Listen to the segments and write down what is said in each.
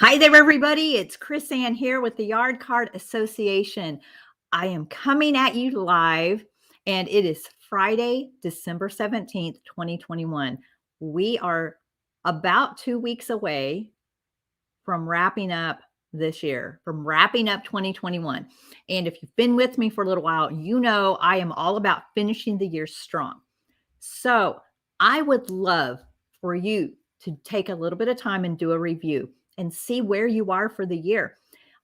Hi there, everybody. It's Chris Ann here with the Yard Card Association. I am coming at you live, and it is Friday, December 17th, 2021. We are about 2 weeks away from wrapping up this year, from wrapping up 2021. And if you've been with me for a little while, you know I am all about finishing the year strong. So I would love for you to take a little bit of time and do a review and see where you are for the year.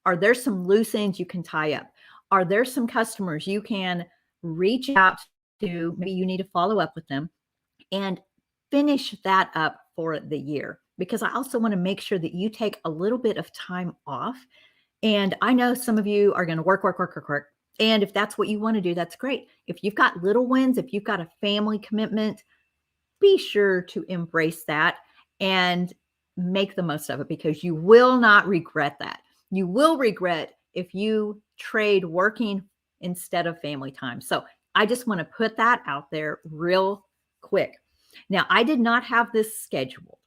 Are there some loose ends you can tie up? Are there some customers you can reach out to? Maybe you need to follow up with them and finish that up for the year. Because I also want to make sure that you take a little bit of time off. And I know some of you are going to work. And if that's what you want to do, that's great. If you've got little wins, if you've got a family commitment, be sure to embrace that and make the most of it, because you will not regret that. You will regret if you trade working instead of family time. So I just want to put that out there real quick. Now, I did not have this scheduled,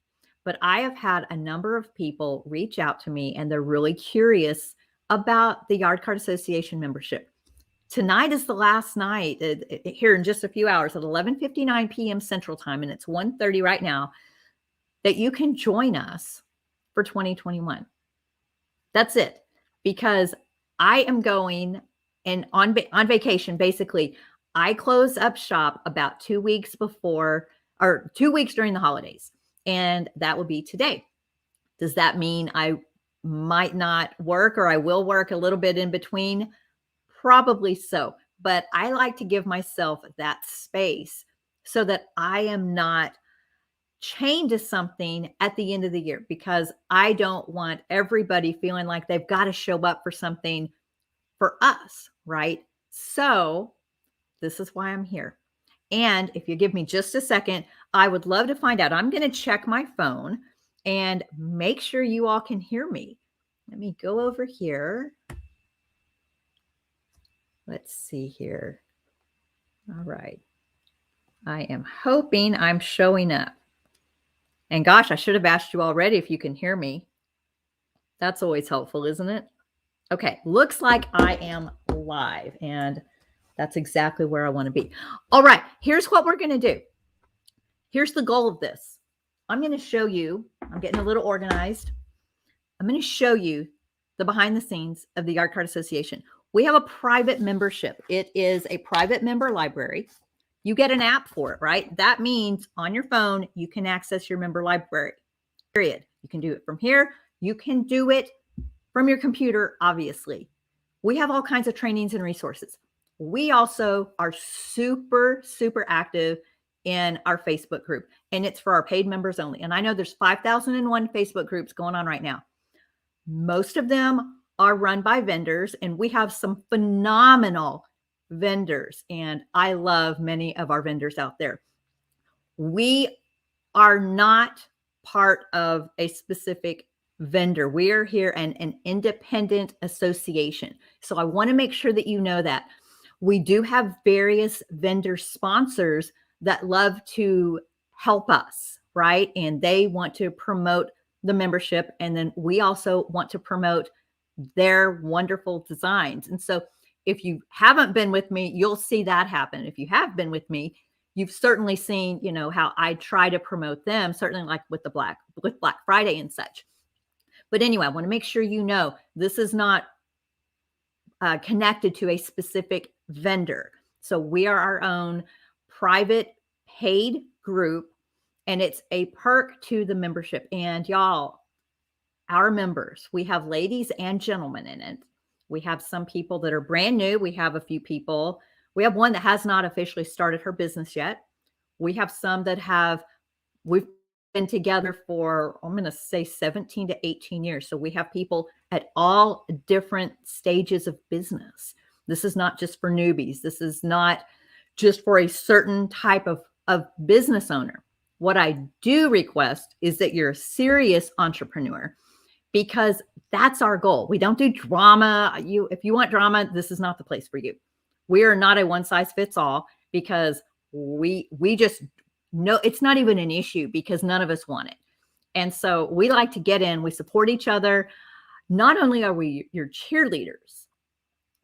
but I have had a number of people reach out to me, and they're really curious about the Yard Card Association membership. Tonight is the last night, here in just a few hours at 11:59 p.m. Central Time, and it's 1:30 right now, that you can join us for 2021. That's it, because I am going and on vacation. Basically, I close up shop about 2 weeks before, or 2 weeks during the holidays, and that will be today. Does that mean I might not work, or I will work a little bit in between? Probably so, but I like to give myself that space so that I am not chained to something at the end of the year, because I don't want everybody feeling like they've got to show up for something for us, right? So this is why I'm here. And if you give me just a second, I would love to find out. I'm going to check my phone and make sure you all can hear me. Let me go over here. Let's see here. All right. I am hoping I'm showing up. And gosh, I should have asked you already if you can hear me. That's always helpful, isn't it? Okay, looks like I am live, and that's exactly where I want to be. All right, here's what we're going to do. Here's the goal of this. I'm going to show you, I'm getting a little organized. I'm going to show you the behind the scenes of the Yard Card Association. We have a private membership. It is a private member library. You get an app for it, right? That means on your phone, you can access your member library, period. You can do it from here. You can do it from your computer, obviously. We have all kinds of trainings and resources. We also are super, super active in our Facebook group, and it's for our paid members only. And I know there's 5,001 Facebook groups going on right now. Most of them are run by vendors, and we have some phenomenal vendors, and I love many of our vendors out there. We are not part of a specific vendor. We are here an independent association. So I want to make sure that you know that. We do have various vendor sponsors that love to help us, right? And they want to promote the membership, and then we also want to promote their wonderful designs. And so if you haven't been with me, you'll see that happen. If you have been with me, you've certainly seen, how I try to promote them, certainly like with Black Friday and such. But anyway, I want to make sure you know this is not connected to a specific vendor. So we are our own private paid group, and it's a perk to the membership. And y'all, our members, we have ladies and gentlemen in it. We have some people that are brand new. We have a few people. We have one that has not officially started her business yet. We have some that we've been together for, I'm going to say 17 to 18 years. So we have people at all different stages of business. This is not just for newbies. This is not just for a certain type of business owner. What I do request is that you're a serious entrepreneur, because that's our goal. We don't do drama. If you want drama, this is not the place for you. We are not a one size fits all, because we just know it's not even an issue, because none of us want it. And so we like to get in, we support each other. Not only are we your cheerleaders,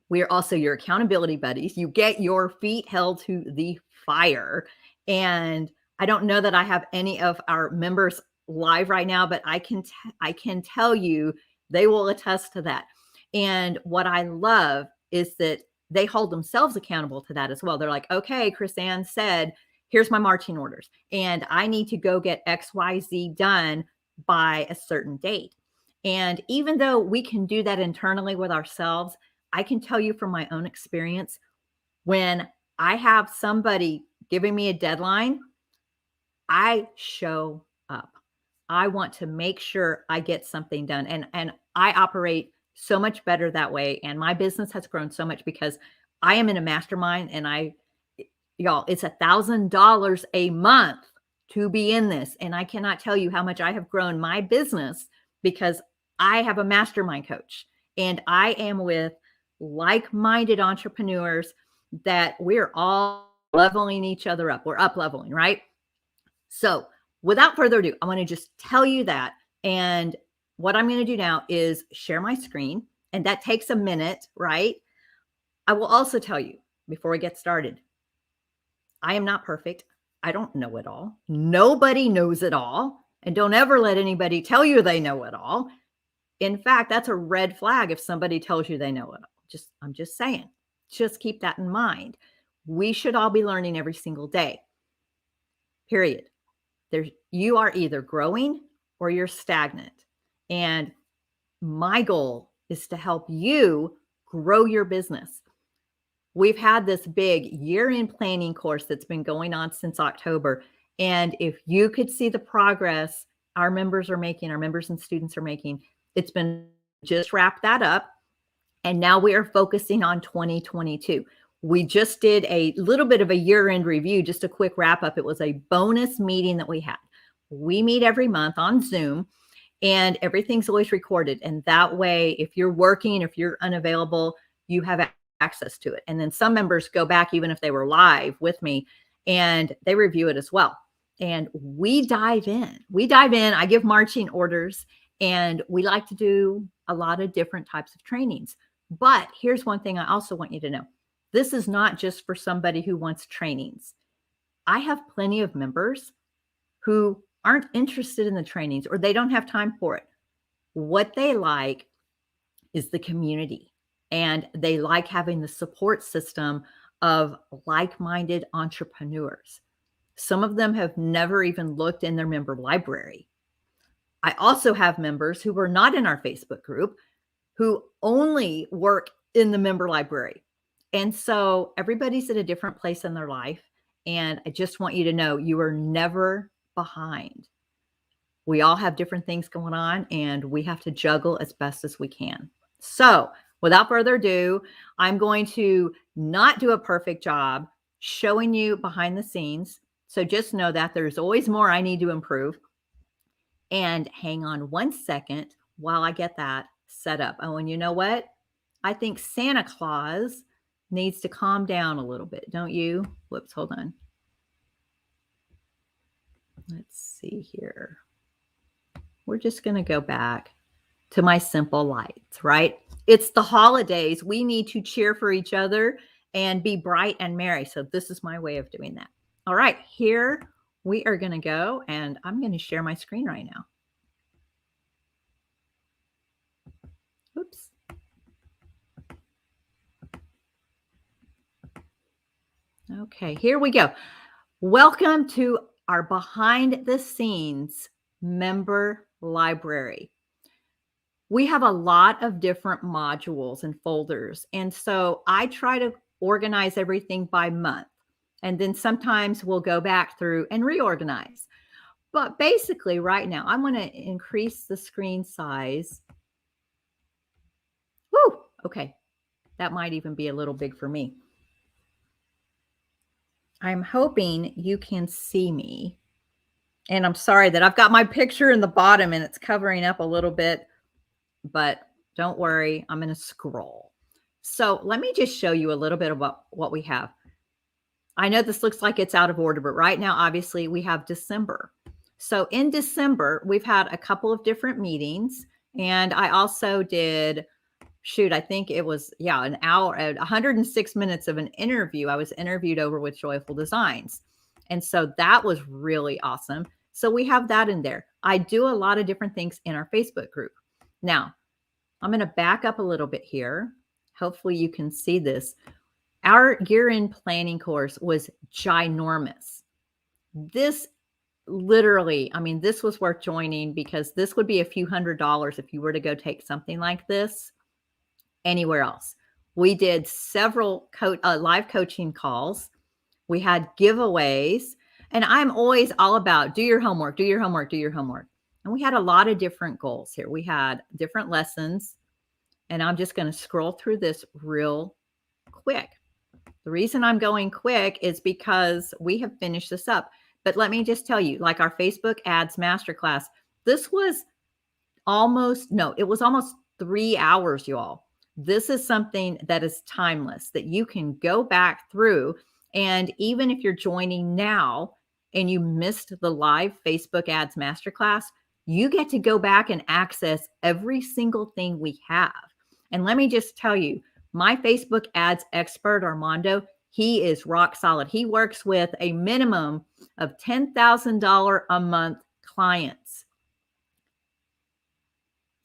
we are also your accountability buddies. You get your feet held to the fire. And I don't know that I have any of our members live right now, but I can tell you they will attest to that. And what I love is that they hold themselves accountable to that as well. They're like, okay, Chris Ann said, here's my marching orders, and I need to go get XYZ done by a certain date. And even though we can do that internally with ourselves, I can tell you from my own experience, when I have somebody giving me a deadline, I show up. I want to make sure I get something done. And I operate so much better that way. And my business has grown so much because I am in a mastermind, and y'all, it's $1,000 a month to be in this. And I cannot tell you how much I have grown my business because I have a mastermind coach, and I am with like-minded entrepreneurs that we're all leveling each other up. We're up leveling, right? So without further ado, I want to just tell you that. And what I'm going to do now is share my screen, and that takes a minute, right? I will also tell you before we get started, I am not perfect. I don't know it all. Nobody knows it all. And don't ever let anybody tell you they know it all. In fact, that's a red flag if somebody tells you they know it all. I'm just saying, just keep that in mind. We should all be learning every single day. Period. You are either growing or you're stagnant. And my goal is to help you grow your business. We've had this big year-end planning course that's been going on since October. And if you could see the progress our members and students are making, it's been just wrap that up. And now we are focusing on 2022. We just did a little bit of a year-end review, just a quick wrap up. It was a bonus meeting that we had. We meet every month on Zoom, and everything's always recorded. And that way, if you're working, if you're unavailable, you have access to it. And then some members go back, even if they were live with me, and they review it as well. And we dive in. I give marching orders, and we like to do a lot of different types of trainings. But here's one thing I also want you to know. This is not just for somebody who wants trainings. I have plenty of members who aren't interested in the trainings, or they don't have time for it. What they like is the community, and they like having the support system of like-minded entrepreneurs. Some of them have never even looked in their member library. I also have members who are not in our Facebook group who only work in the member library. And so everybody's at a different place in their life. And I just want you to know you are never behind. We all have different things going on, and we have to juggle as best as we can. So without further ado, I'm going to not do a perfect job showing you behind the scenes. So just know that there's always more I need to improve. And hang on one second while I get that set up. Oh, and you know what? I think Santa Claus needs to calm down a little bit, don't you? Whoops, hold on. Let's see here. We're just going to go back to my simple lights, right? It's the holidays. We need to cheer for each other and be bright and merry. So this is my way of doing that. All right, here we are going to go, and I'm going to share my screen right now. Oops. Okay, here we go. Welcome to our behind the scenes member library. We have a lot of different modules and folders. And so I try to organize everything by month. And then sometimes we'll go back through and reorganize. But basically right now, I'm going to increase the screen size. Woo! Okay. That might even be a little big for me. I'm hoping you can see me. And I'm sorry that I've got my picture in the bottom and it's covering up a little bit, but don't worry, I'm going to scroll. So let me just show you a little bit about what we have. I know this looks like it's out of order, but right now, obviously, we have December. So in December, we've had a couple of different meetings, and I also did, I think it was, an hour, 106 minutes of an interview. I was interviewed over with Joyful Designs. And so that was really awesome. So we have that in there. I do a lot of different things in our Facebook group. Now, I'm going to back up a little bit here. Hopefully you can see this. Our year-end planning course was ginormous. This literally, I mean, this was worth joining because this would be a few $100s if you were to go take something like this anywhere else. We did several live coaching calls. We had giveaways, and I'm always all about do your homework, do your homework, do your homework. And we had a lot of different goals here. We had different lessons, and I'm just going to scroll through this real quick. The reason I'm going quick is because we have finished this up. But let me just tell you, like our Facebook ads masterclass, this was it was almost 3 hours, y'all. This is something that is timeless that you can go back through. And even if you're joining now and you missed the live Facebook ads masterclass, you get to go back and access every single thing we have. And let me just tell you, my Facebook ads expert, Armando, he is rock solid. He works with a minimum of $10,000 a month clients.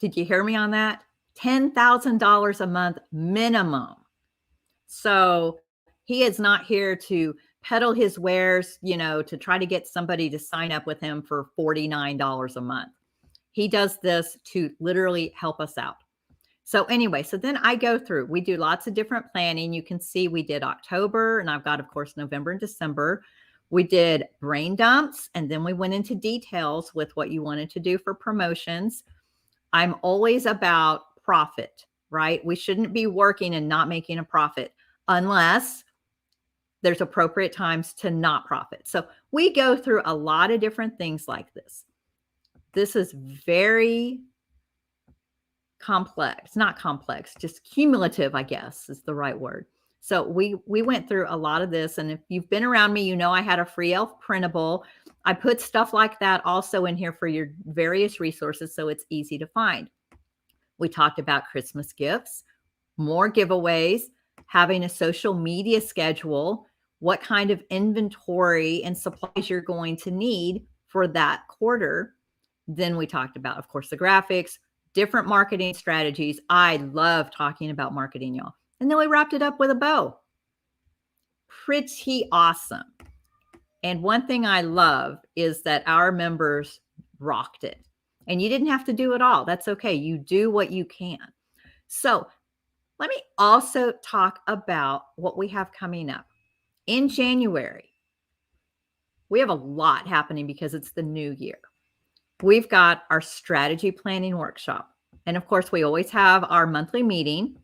Did you hear me on that? $10,000 a month minimum. So he is not here to peddle his wares, to try to get somebody to sign up with him for $49 a month. He does this to literally help us out. So anyway, so then I go through, we do lots of different planning. You can see we did October, and I've got, of course, November and December. We did brain dumps, and then we went into details with what you wanted to do for promotions. I'm always about profit, right? We shouldn't be working and not making a profit unless there's appropriate times to not profit. So we go through a lot of different things like this. This is very complex, not complex, just cumulative, I guess is the right word. So we went through a lot of this. And if you've been around me, I had a free elf printable. I put stuff like that also in here for your various resources, so it's easy to find. We talked about Christmas gifts, more giveaways, having a social media schedule, what kind of inventory and supplies you're going to need for that quarter. Then we talked about, of course, the graphics, different marketing strategies. I love talking about marketing, y'all. And then we wrapped it up with a bow. Pretty awesome. And one thing I love is that our members rocked it. And you didn't have to do it all. That's okay. You do what you can. So let me also talk about what we have coming up. In January, we have a lot happening because it's the new year. We've got our strategy planning workshop. And of course, we always have our monthly meeting.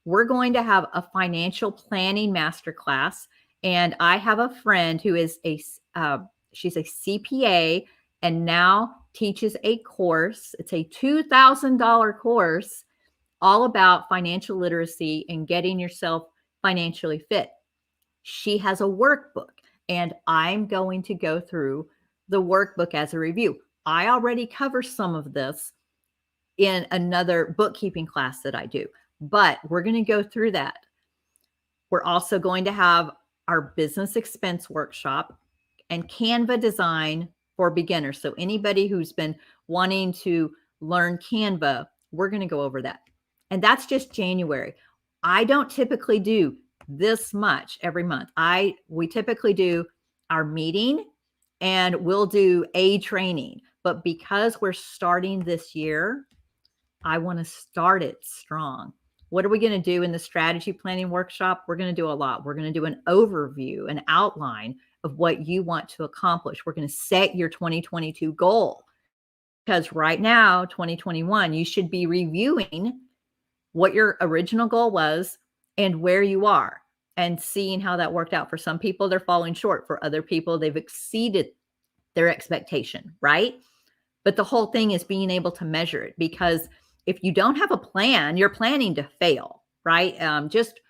We're going to have a financial planning masterclass. And I have a friend who is she's a CPA and now teaches a course. It's a $2,000 course all about financial literacy and getting yourself financially fit. She has a workbook, and I'm going to go through the workbook as a review. I already cover some of this in another bookkeeping class that I do, but we're going to go through that. We're also going to have our business expense workshop and Canva design for beginners. So anybody who's been wanting to learn Canva, we're going to go over that. And that's just January. I don't typically do this much every month. We typically do our meeting and we'll do a training. But because we're starting this year, I want to start it strong. What are we going to do in the strategy planning workshop? We're going to do a lot. We're going to do an overview, an outline of what you want to accomplish. We're going to set your 2022 goal. Because right now, 2021, you should be reviewing what your original goal was and where you are and seeing how that worked out. For some people, they're falling short. For other people, they've exceeded their expectation, right? But the whole thing is being able to measure it, because if you don't have a plan, you're planning to fail, right? Just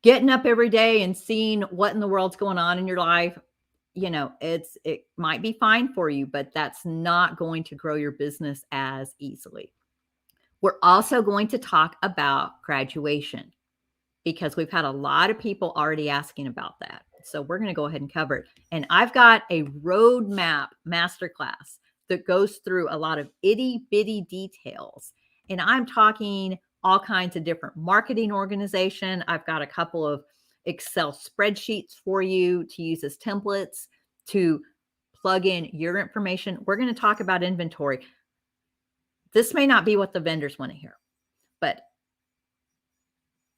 getting up every day and seeing what in the world's going on in your life, it might be fine for you, but that's not going to grow your business as easily. We're also going to talk about graduation because we've had a lot of people already asking about that. So we're going to go ahead and cover it. And I've got a roadmap masterclass that goes through a lot of itty bitty details. And I'm talking all kinds of different marketing organization. I've got a couple of Excel spreadsheets for you to use as templates to plug in your information. We're going to talk about inventory. This may not be what the vendors want to hear, but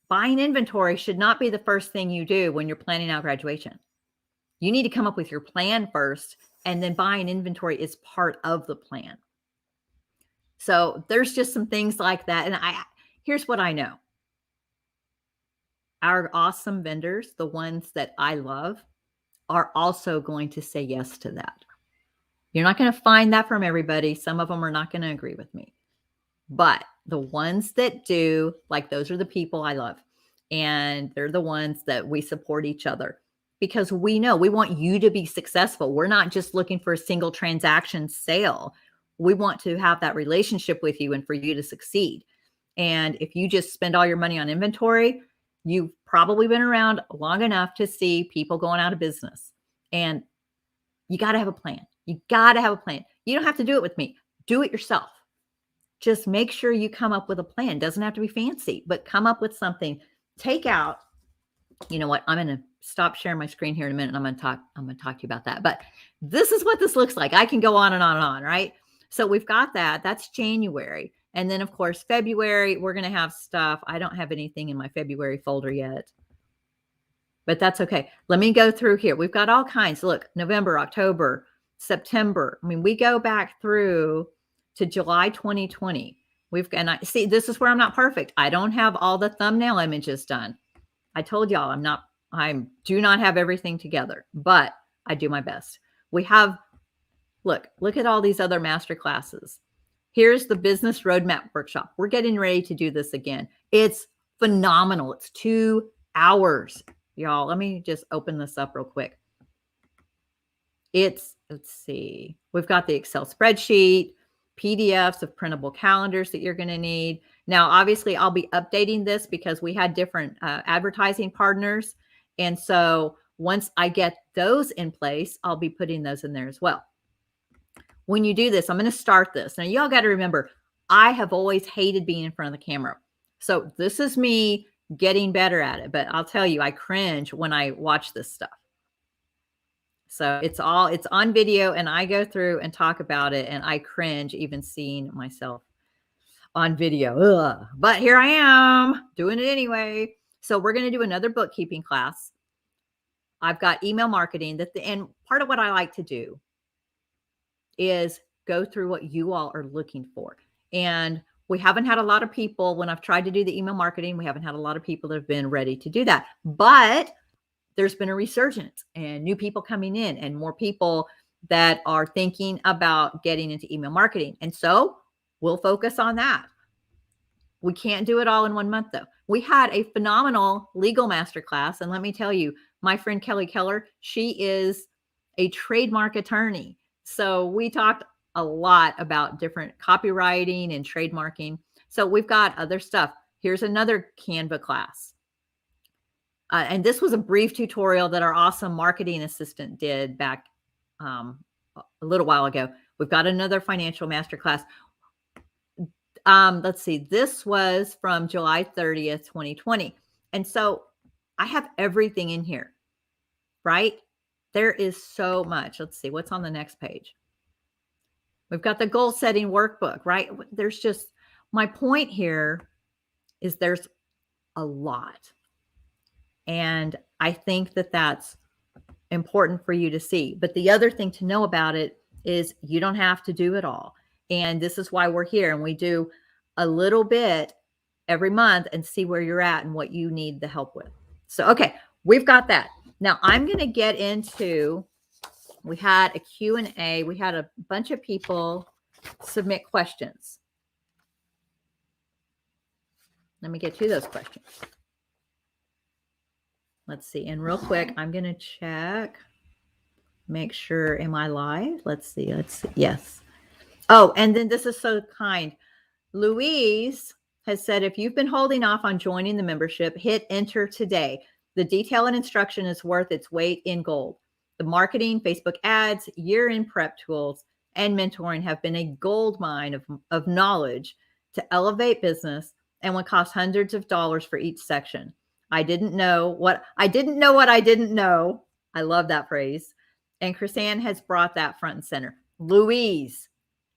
buying inventory should not be the first thing you do when you're planning out graduation. You need to come up with your plan first, and then buying inventory is part of the plan. So there's just some things like that. And here's what I know. Our awesome vendors, the ones that I love, are also going to say yes to that. You're not going to find that from everybody. Some of them are not going to agree with me. But the ones that do, like, those are the people I love. And they're the ones that we support each other because we know we want you to be successful. We're not just looking for a single transaction sale. We want to have that relationship with you and for you to succeed. And if you just spend all your money on inventory, you've probably been around long enough to see people going out of business. And you got to have a plan. You got to have a plan. You don't have to do it with me. Do it yourself. Just make sure you come up with a plan. Doesn't have to be fancy, but come up with something. Take out, you know what? I'm going to stop sharing my screen here in a minute. And I'm going to talk to you about that. But this is what this looks like. I can go on and on and on, right? So we've got that. That's January. And then of course, February, we're going to have stuff. I don't have anything in my February folder yet, but that's okay. Let me go through here. We've got all kinds. Look, November, October, September. I mean, we go back through to July 2020. And I see, this is where I'm not perfect. I don't have all the thumbnail images done. I told y'all I do not have everything together, but I do my best. We have, look at all these other master classes. Here's the business roadmap workshop. We're getting ready to do this again. It's phenomenal. It's 2 hours, y'all. Let me just open this up real quick. Let's see. We've got the Excel spreadsheet, PDFs of printable calendars that you're going to need. Now, obviously, I'll be updating this because we had different advertising partners. And so once I get those in place, I'll be putting those in there as well. When you do this, I'm going to start this. Now, y'all got to remember, I have always hated being in front of the camera. So this is me getting better at it. But I'll tell you, I cringe when I watch this stuff. So it's on video, and I go through and talk about it, and I cringe even seeing myself on video. Ugh. But here I am doing it anyway. So we're going to do another bookkeeping class. I've got email marketing and part of what I like to do is go through what you all are looking for. And we haven't had a lot of people, when I've tried to do the email marketing, we haven't had a lot of people that have been ready to do that. But there's been a resurgence and new people coming in and more people that are thinking about getting into email marketing. And so we'll focus on that. We can't do it all in 1 month, though. We had a phenomenal legal masterclass. And let me tell you, my friend Kelly Keller, she is a trademark attorney. So we talked a lot about different copywriting and trademarking. So we've got other stuff. Here's another Canva class. And this was a brief tutorial that our awesome marketing assistant did back a little while ago. We've got another financial masterclass. Let's see. This was from July 30th, 2020. And so I have everything in here, right? There is so much. Let's see. What's on the next page? We've got the goal setting workbook, right? There's just, my point here is there's a lot. And I think that that's important for you to see. But the other thing to know about it is you don't have to do it all. And this is why we're here. And we do a little bit every month and see where you're at and what you need the help with. So, okay, we've got that. Now I'm going to get into, we had a Q&A. We had a bunch of people submit questions. Let me get to those questions. Let's see. And real quick, I'm going to check. make sure, am I live? Let's see. Yes. Oh, and then this is so kind. Louise has said, if you've been holding off on joining the membership, hit enter today. The detail and instruction is worth its weight in gold. The marketing, Facebook ads, year-end prep tools, and mentoring have been a gold mine of knowledge to elevate business and would cost hundreds of dollars for each section. I didn't know what I didn't know. I love that phrase. And Chrisanne has brought that front and center. Louise,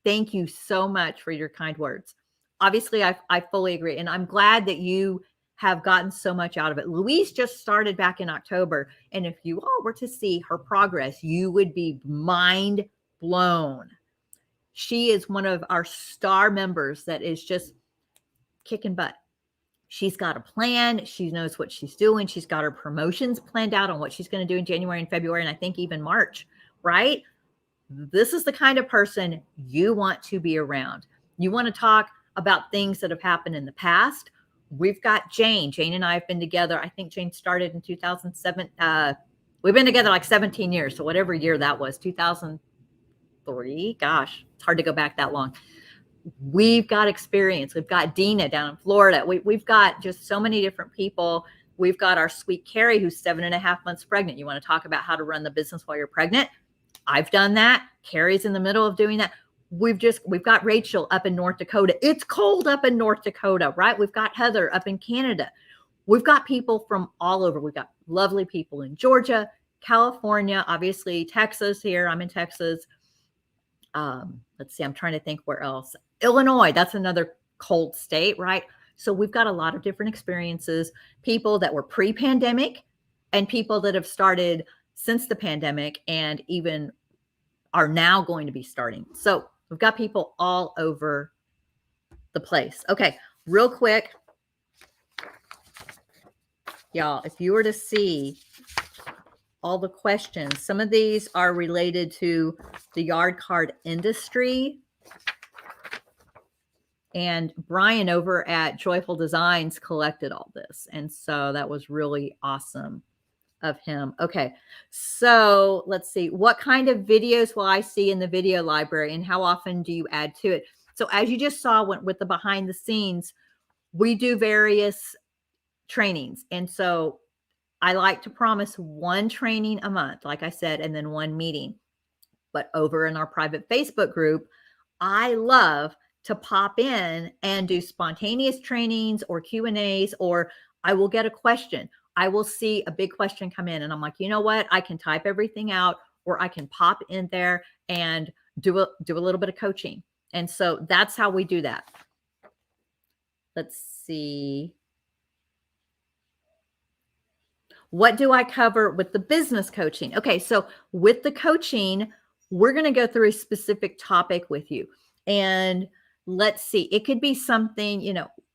thank you so much for your kind words. Obviously, I fully agree. And I'm glad that you have gotten so much out of it. Louise just started back in October. And if you all were to see her progress, you would be mind blown. She is one of our star members that is just kicking butt. She's got a plan. She knows what she's doing. She's got her promotions planned out on what she's going to do in January and February, and I think even March, right? This is the kind of person you want to be around. You want to talk about things that have happened in the past. We've got Jane. Jane and I have been together. I think Jane started in 2007. We've been together like 17 years. So whatever year that was, 2003. Gosh, it's hard to go back that long. We've got experience. We've got Dina down in Florida. We've got just so many different people. We've got our sweet Carrie, who's 7.5 months pregnant. You want to talk about how to run the business while you're pregnant? I've done that. Carrie's in the middle of doing that. We've got Rachel up in North Dakota. It's cold up in North Dakota, right? We've got Heather up in Canada. We've got people from all over. We've got lovely people in Georgia, California, obviously Texas here. I'm in Texas. Let's see, I'm trying to think where else. Illinois, that's another cold state, right? So we've got a lot of different experiences, people that were pre-pandemic and people that have started since the pandemic and even are now going to be starting. So we've got people all over the place. Okay, real quick, y'all, if you were to see all the questions, some of these are related to the yard card industry. And Brian over at Joyful Designs collected all this. And so that was really awesome of him. Okay, so let's see. What kind of videos will I see in the video library and how often do you add to it? So as you just saw with the behind the scenes, we do various trainings. And so I like to promise one training a month, like I said, and then one meeting. But over in our private Facebook group, I love to pop in and do spontaneous trainings or Q&As, or I will get a question. I will see a big question come in and I'm like, you know what? I can type everything out or I can pop in there and do a little bit of coaching. And so that's how we do that. Let's see. What do I cover with the business coaching? Okay, so with the coaching, we're going to go through a specific topic with you. And let's see, it could be something,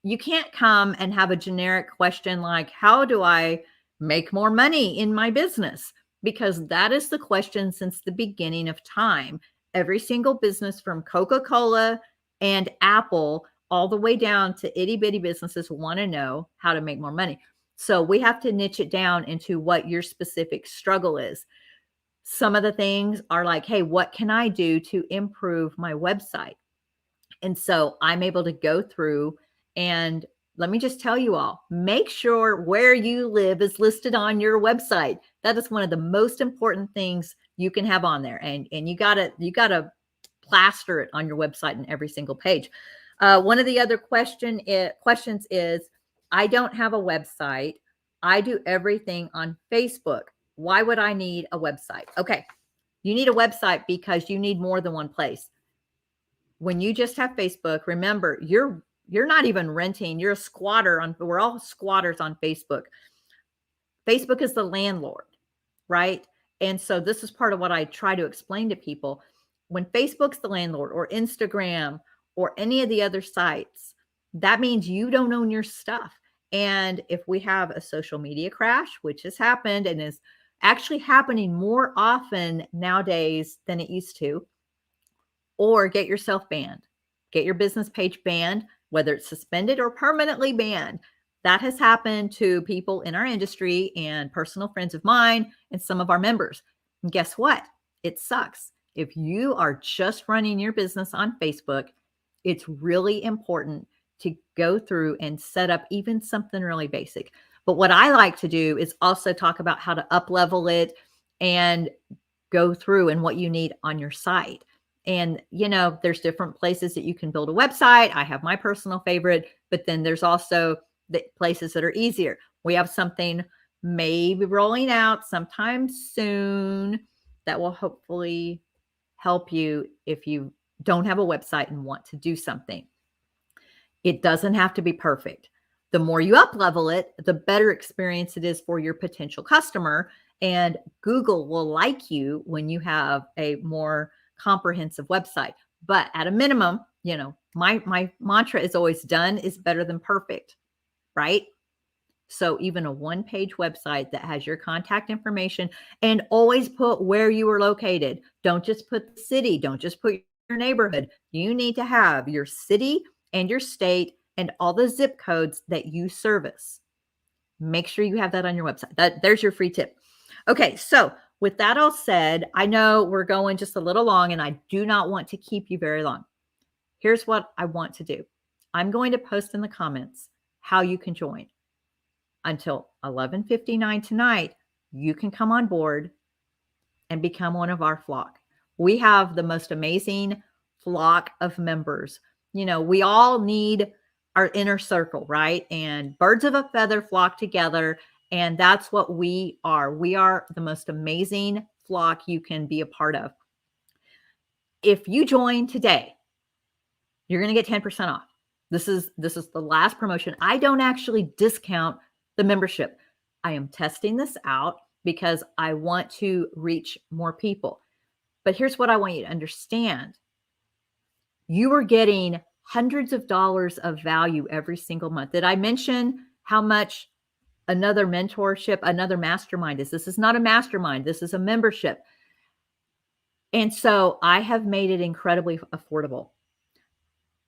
you can't come and have a generic question like, how do I make more money in my business? Because that is the question since the beginning of time. Every single business from Coca-Cola and Apple all the way down to itty bitty businesses want to know how to make more money. So we have to niche it down into what your specific struggle is. Some of the things are like, hey, what can I do to improve my website? And so I'm able to go through and let me just tell you all, make sure where you live is listed on your website. That is one of the most important things you can have on there. And you gotta plaster it on your website and every single page. One of the other questions is, I don't have a website. I do everything on Facebook. Why would I need a website? Okay, you need a website because you need more than one place. When you just have Facebook, remember, you're not even renting. You're a squatter. We're all squatters on Facebook. Facebook is the landlord, right? And so this is part of what I try to explain to people. When Facebook's the landlord or Instagram or any of the other sites, that means you don't own your stuff. And if we have a social media crash, which has happened and is actually happening more often nowadays than it used to, or get yourself banned, get your business page banned, whether it's suspended or permanently banned. That has happened to people in our industry and personal friends of mine and some of our members. And guess what? it sucks. If you are just running your business on Facebook, it's really important to go through and set up even something really basic. But what I like to do is also talk about how to up level it and go through and what you need on your site. And, there's different places that you can build a website. I have my personal favorite, but then there's also the places that are easier. We have something maybe rolling out sometime soon that will hopefully help you if you don't have a website and want to do something. It doesn't have to be perfect. The more you up level it, the better experience it is for your potential customer. And Google will like you when you have a more comprehensive website. But at a minimum, my mantra is always done is better than perfect, right? So even a one-page website that has your contact information, and always put where you are located. Don't just put the city. Don't just put your neighborhood. You need to have your city and your state and all the zip codes that you service. Make sure you have that on your website. There's your free tip. Okay, so with that all said, I know we're going just a little long and I do not want to keep you very long. Here's what I want to do. I'm going to post in the comments how you can join. Until 11:59 tonight, you can come on board and become one of our flock. We have the most amazing flock of members. We all need our inner circle, right? And birds of a feather flock together. And that's what we are. We are the most amazing flock you can be a part of. If you join today, you're going to get 10% off. This is the last promotion. I don't actually discount the membership. I am testing this out because I want to reach more people. But here's what I want you to understand. You are getting hundreds of dollars of value every single month. Did I mention how much another mentorship, another mastermind is? This is not a mastermind. This is a membership. And so I have made it incredibly affordable.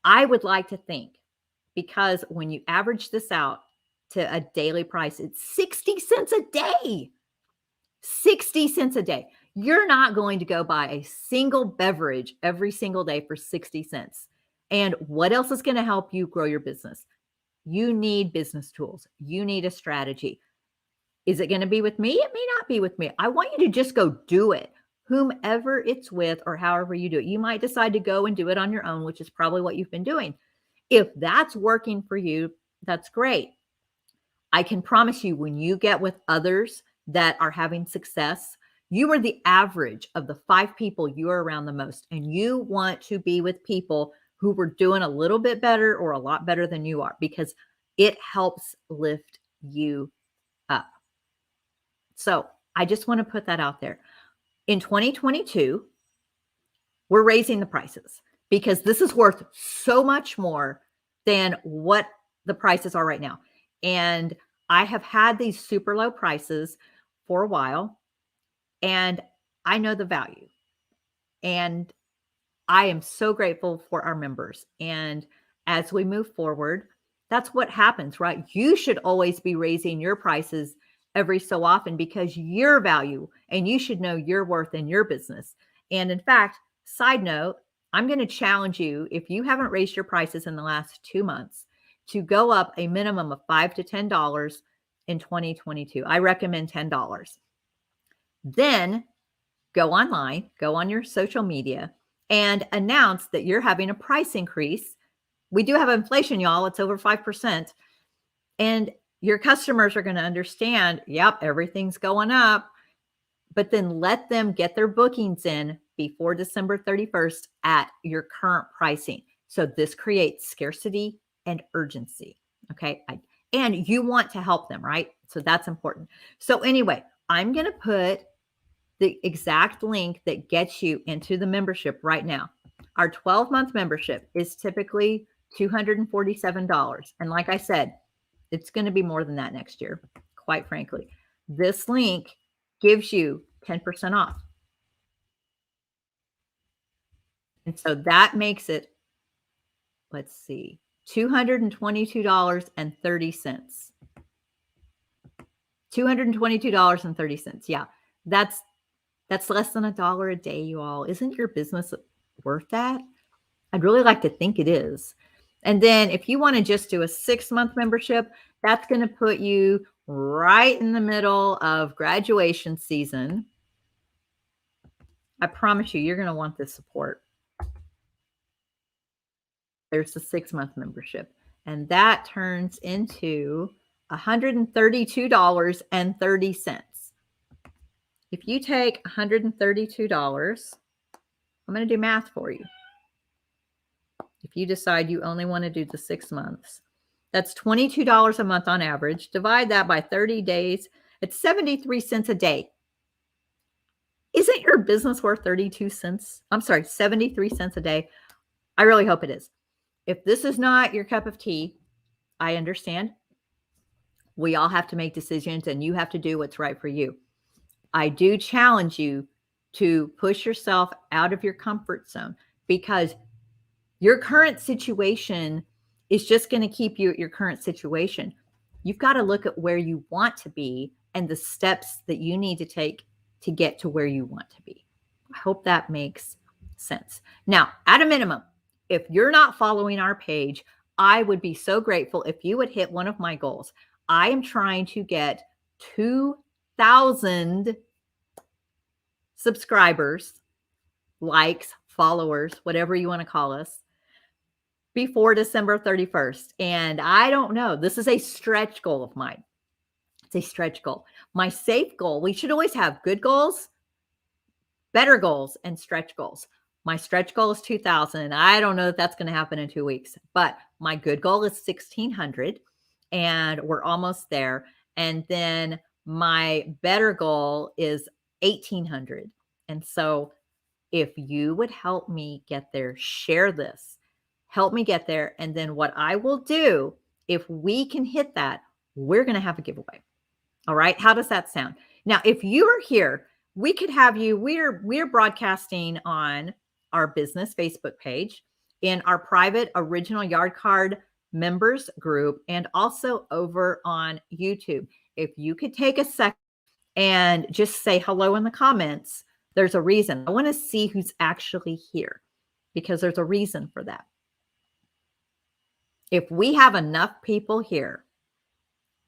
I would like to think, because when you average this out to a daily price, it's 60 cents a day. 60 cents a day. You're not going to go buy a single beverage every single day for 60 cents. And what else is going to help you grow your business? You need business tools. You need a strategy. Is it going to be with me? It may not be with me. I want you to just go do it, whomever it's with or however you do it. You might decide to go and do it on your own, which is probably what you've been doing. If that's working for you, that's great. I can promise you, when you get with others that are having success, you are the average of the 5 people you are around the most. And you want to be with people who were doing a little bit better or a lot better than you are, because it helps lift you up. So I just want to put that out there. In 2022, we're raising the prices because this is worth so much more than what the prices are right now. And I have had these super low prices for a while, and I know the value. And I am so grateful for our members. And as we move forward, that's what happens, right? You should always be raising your prices every so often because your value, and you should know your worth in your business. And in fact, side note, I'm going to challenge you, if you haven't raised your prices in the last 2 months, to go up a minimum of $5 to $10 in 2022. I recommend $10. Then go online, go on your social media, and announce that you're having a price increase. We do have inflation, y'all. It's over 5%. And your customers are going to understand, yep, everything's going up. But then let them get their bookings in before December 31st at your current pricing. So this creates scarcity and urgency. Okay. And you want to help them, right? So that's important. So anyway, I'm going to put the exact link that gets you into the membership right now. Our 12-month membership is typically $247. And like I said, it's going to be more than that next year, quite frankly. This link gives you 10% off. And so that makes it, let's see, $222.30. $222.30. Yeah, that's That's less than $1 a day, you all. Isn't your business worth that? I'd really like to think it is. And then if you want to just do a 6-month membership, that's going to put you right in the middle of graduation season. I promise you, you're going to want this support. There's the 6-month membership, and that turns into $132.30. If you take $132, I'm going to do math for you. If you decide you only want to do the 6 months, that's $22 a month on average. Divide that by 30 days. It's 73 cents a day. Isn't your business worth 32 cents? I'm sorry, 73 cents a day. I really hope it is. If this is not your cup of tea, I understand. We all have to make decisions, and you have to do what's right for you. I do challenge you to push yourself out of your comfort zone, because your current situation is just going to keep you at your current situation. You've got to look at where you want to be and the steps that you need to take to get to where you want to be. I hope that makes sense. Now, at a minimum, if you're not following our page, I would be so grateful if you would hit one of my goals. I am trying to get 2,000 subscribers, likes, followers, whatever you want to call us, before December 31st. And I don't know, this is a stretch goal of mine. It's a stretch goal. My safe goal, we should always have good goals, better goals, and stretch goals. My stretch goal is 2,000, and I don't know if that's going to happen in 2 weeks, but my good goal is 1,600, and we're almost there. And then my better goal is 1,800. And so if you would help me get there, share this, help me get there. And then what I will do, if we can hit that, we're going to have a giveaway. All right. How does that sound? Now, if you are here, we could have you, we're broadcasting on our business Facebook page, in our private original Yard Card members group, and also over on YouTube. If you could take a second and just say hello in the comments, there's a reason. I want to see who's actually here, because there's a reason for that. If we have enough people here,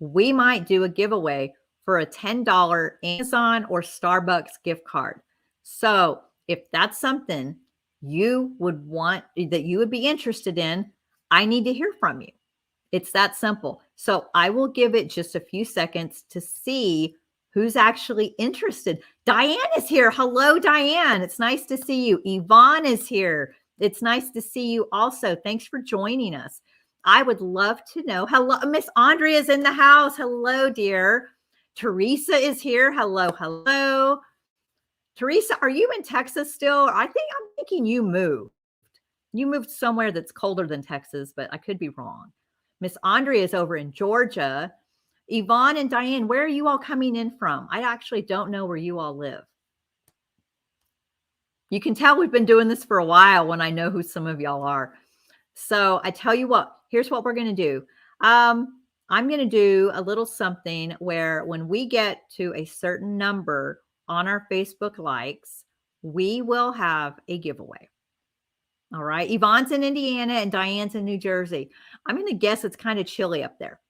we might do a giveaway for a $10 Amazon or Starbucks gift card. So if that's something you would want, that you would be interested in, I need to hear from you. It's that simple. So I will give it just a few seconds to see who's actually interested. Diane is here. Hello, Diane. It's nice to see you. Yvonne is here. It's nice to see you also. Thanks for joining us. I would love to know. Hello, Miss Andrea is in the house. Hello, dear. Teresa is here. Hello, hello. Teresa, are you in Texas still? I'm thinking you moved. You moved somewhere that's colder than Texas, but I could be wrong. Miss Andrea is over in Georgia. Yvonne and Diane, where are you all coming in from? I actually don't know where you all live. You can tell we've been doing this for a while when I know who some of y'all are. So I tell you what, here's what we're going to do. I'm going to do a little something where when we get to a certain number on our Facebook likes, we will have a giveaway. All right. Yvonne's in Indiana and Diane's in New Jersey. I'm going to guess it's kind of chilly up there.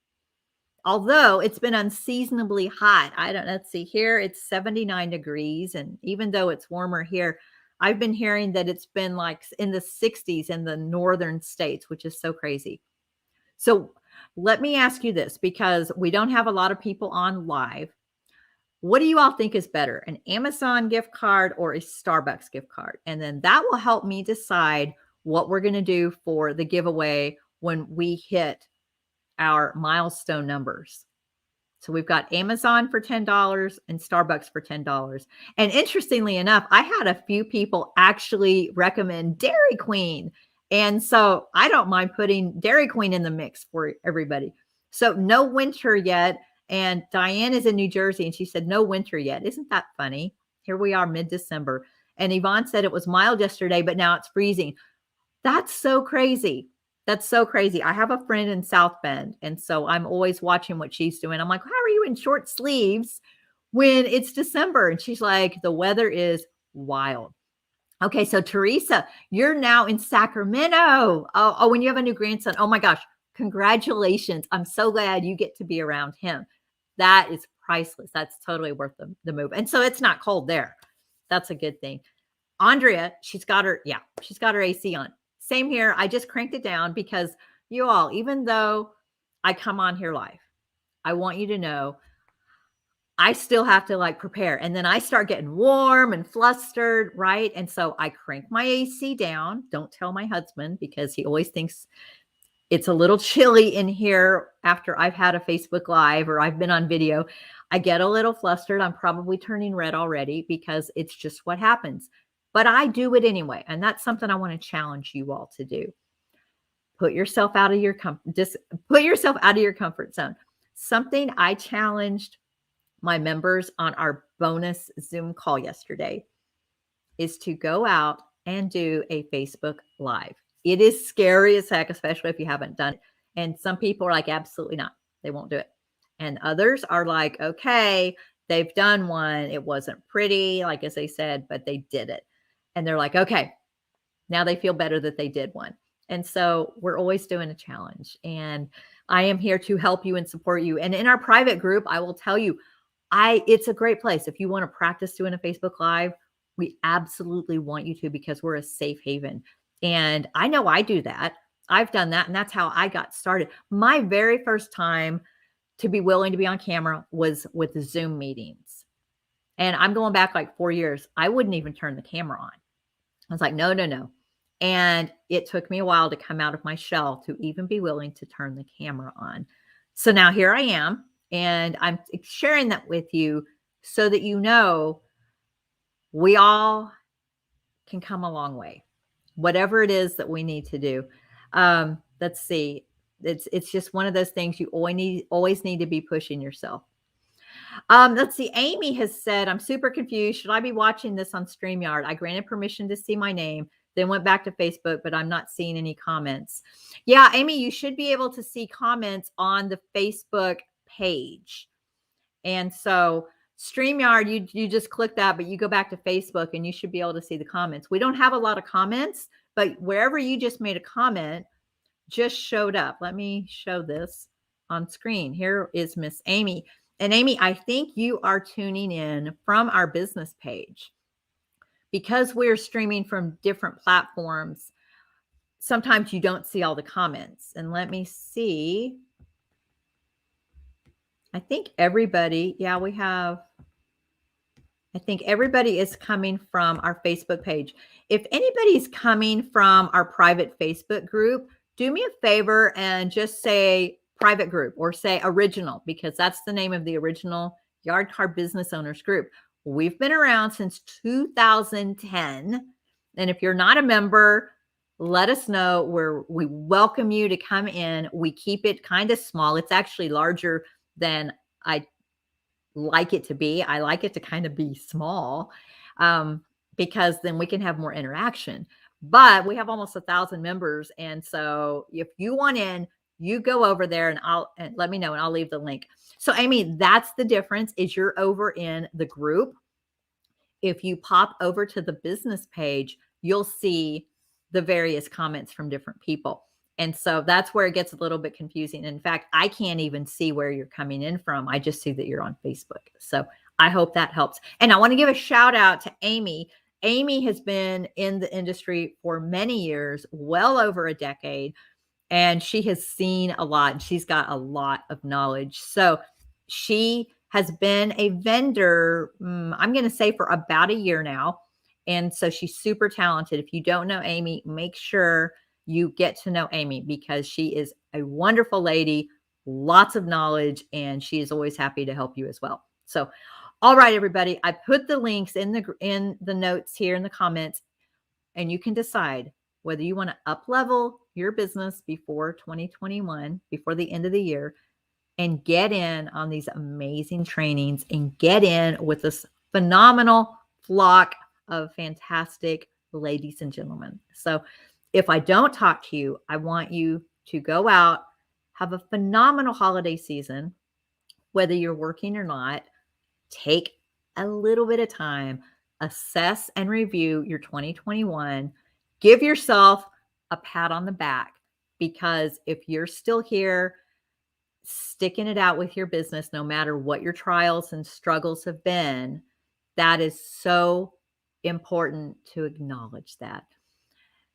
Although it's been unseasonably hot. Let's see here. It's 79 degrees. And even though it's warmer here, I've been hearing that it's been like in the 60s in the northern states, which is so crazy. So let me ask you this, because we don't have a lot of people on live. What do you all think is better, an Amazon gift card or a Starbucks gift card? And then that will help me decide what we're going to do for the giveaway when we hit our milestone numbers. So we've got Amazon for $10 and Starbucks for $10. And interestingly enough, I had a few people actually recommend Dairy Queen. And so I don't mind putting Dairy Queen in the mix for everybody. So no winter yet. And Diane is in New Jersey and she said, no winter yet. Isn't that funny? Here we are mid-December. And Yvonne said it was mild yesterday, but now it's freezing. That's so crazy. That's so crazy. I have a friend in South Bend, and so I'm always watching what she's doing. I'm like, how are you in short sleeves when it's December. And she's like, the weather is wild. Okay, so Teresa, you're now in Sacramento. Oh, when you have a new grandson. Oh my gosh, congratulations. I'm so glad you get to be around him. That is priceless. That's totally worth the move. And so it's not cold there. That's a good thing. Andrea, she's got her AC on. Same here. I just cranked it down because you all, even though I come on here live, I want you to know I still have to like prepare. And then I start getting warm and flustered, right? And so I crank my AC down. Don't tell my husband because he always thinks it's a little chilly in here after I've had a Facebook Live or I've been on video. I get a little flustered. I'm probably turning red already because it's just what happens. But I do it anyway. And that's something I want to challenge you all to do. Put yourself out of your put yourself out of your comfort zone. Something I challenged my members on our bonus Zoom call yesterday is to go out and do a Facebook Live. It is scary as heck, especially if you haven't done it. And some people are like, absolutely not. They won't do it. And others are like, okay, they've done one. It wasn't pretty, like as they said, but they did it. And they're like, okay, now they feel better that they did one. And so we're always doing a challenge. And I am here to help you and support you. And in our private group, I will tell you, it's a great place. If you want to practice doing a Facebook Live, we absolutely want you to because we're a safe haven. And I know I do that. I've done that. And that's how I got started. My very first time to be willing to be on camera was with the Zoom meetings. And I'm going back like 4 years. I wouldn't even turn the camera on. I was like, no, no, no. And it took me a while to come out of my shell to even be willing to turn the camera on. So now here I am. And I'm sharing that with you so that you know we all can come a long way, whatever it is that we need to do. Let's see. It's just one of those things you always need to be pushing yourself. Let's see. Amy has said, I'm super confused. Should I be watching this on StreamYard? I granted permission to see my name, then went back to Facebook, but I'm not seeing any comments. Yeah, Amy, you should be able to see comments on the Facebook page. And so StreamYard, you just click that, but you go back to Facebook and you should be able to see the comments. We don't have a lot of comments, but wherever you just made a comment just showed up. Let me show this on screen. Here is Miss Amy. And Amy, I think you are tuning in from our business page. Because we're streaming from different platforms, sometimes you don't see all the comments. And let me see. I think everybody, I think everybody is coming from our Facebook page. If anybody's coming from our private Facebook group, do me a favor and just say private group or say original, because that's the name of the original Yard Card Business Owners group. We've been around since 2010. And if you're not a member, let us know. We welcome you to come in. We keep it kind of small. It's actually larger than I like it to be. I like it to kind of be small because then we can have more interaction. But we have almost 1,000 members. And so if you want in, you go over there and let me know and I'll leave the link. So Amy, that's the difference is you're over in the group. If you pop over to the business page, you'll see the various comments from different people. And so that's where it gets a little bit confusing. In fact, I can't even see where you're coming in from. I just see that you're on Facebook. So I hope that helps. And I want to give a shout out to Amy. Amy has been in the industry for many years, well over a decade, and she has seen a lot. She's got a lot of knowledge. So she has been a vendor, I'm going to say for about a year now. And so she's super talented. If you don't know Amy, make sure you get to know Amy because she is a wonderful lady, lots of knowledge, and she is always happy to help you as well. So, all right, everybody, I put the links in the notes here in the comments, and you can decide whether you want to up-level your business before 2021, before the end of the year, and get in on these amazing trainings and get in with this phenomenal flock of fantastic ladies and gentlemen. So if I don't talk to you, I want you to go out, have a phenomenal holiday season, whether you're working or not. take a little bit of time, assess and review your 2021. Give yourself a pat on the back, because if you're still here sticking it out with your business, no matter what your trials and struggles have been, that is so important to acknowledge that.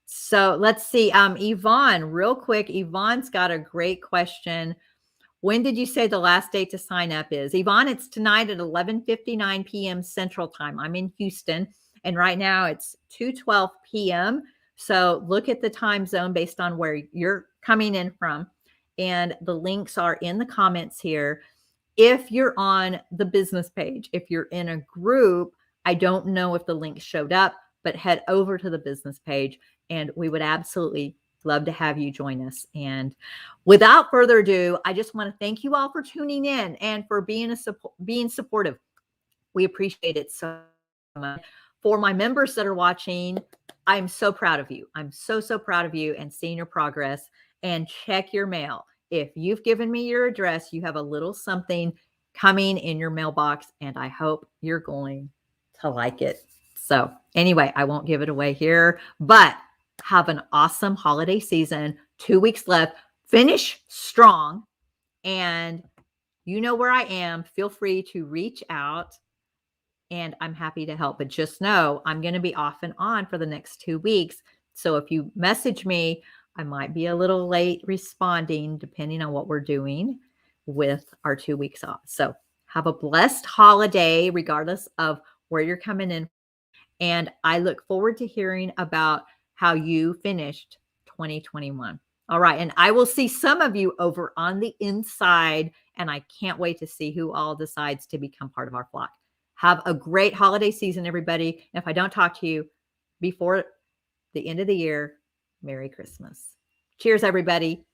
So let's see. Yvonne, real quick. Yvonne's got a great question. When did you say the last date to sign up is? Yvonne, it's tonight at 11:59 p.m. Central Time. I'm in Houston, and right now it's 2:12 p.m. So look at the time zone based on where you're coming in from. And the links are in the comments here. If you're on the business page, if you're in a group, I don't know if the link showed up, but head over to the business page and we would absolutely love to have you join us. And without further ado, I just want to thank you all for tuning in and for being supportive. We appreciate it so much. For my members that are watching, I'm so proud of you. I'm so proud of you and seeing your progress. And check your mail. If you've given me your address, you have a little something coming in your mailbox, and I hope you're going to like it. So anyway, I won't give it away here, but have an awesome holiday season. 2 weeks left. Finish strong. And you know where I am. Feel free to reach out, and I'm happy to help. But just know I'm going to be off and on for the next 2 weeks. So if you message me, I might be a little late responding depending on what we're doing with our 2 weeks off. So have a blessed holiday, regardless of where you're coming in. And I look forward to hearing about how you finished 2021. All right. And I will see some of you over on the inside, and I can't wait to see who all decides to become part of our flock. Have a great holiday season, everybody. And if I don't talk to you before the end of the year, Merry Christmas. Cheers, everybody.